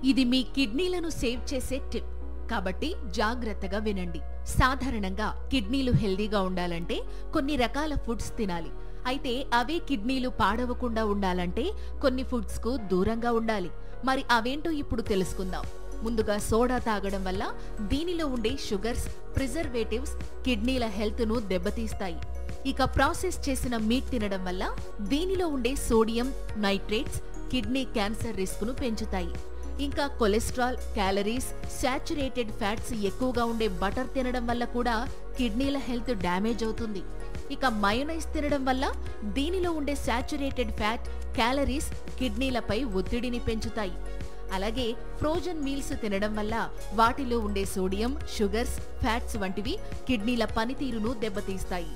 ఇది మీ కిడ్నీలను సేవ్ చేసే టిప్ కాబట్టి జాగ్రత్తగా వినండి. సాధారణంగా కిడ్నీలు హెల్దీగా ఉండాలంటే కొన్ని రకాల ఫుడ్స్ తినాలి. అయితే అవే కిడ్నీలు పాడవకుండా ఉండాలంటే కొన్ని ఫుడ్స్ కు దూరంగా ఉండాలి. మరి అవేంటో ఇప్పుడు తెలుసుకుందాం. ముందుగా సోడా తాగడం వల్ల దీనిలో ఉండే షుగర్స్, ప్రిజర్వేటివ్స్ కిడ్నీల హెల్త్ ను దెబ్బతీస్తాయి. ఇక ప్రాసెస్ చేసిన మీట్ తినడం వల్ల దీనిలో ఉండే sodium, nitrates kidney cancer risk ను పెంచుతాయి. ఇంకా కొలెస్ట్రాల్, క్యాలరీస్, సాచురేటెడ్ ఫ్యాట్స్ ఎక్కువగా ఉండే బటర్ తినడం వల్ల కూడా కిడ్నీల హెల్త్ డ్యామేజ్ అవుతుంది. ఇక మయోనైజ్ తినడం వల్ల దీనిలో ఉండే సాచురేటెడ్ ఫ్యాట్, క్యాలరీస్ కిడ్నీలపై ఒత్తిడిని పెంచుతాయి. అలాగే ఫ్రోజన్ మీల్స్ తినడం వల్ల వాటిలో ఉండే సోడియం, షుగర్స్, ఫ్యాట్స్ వంటివి కిడ్నీల పనితీరును దెబ్బతీస్తాయి.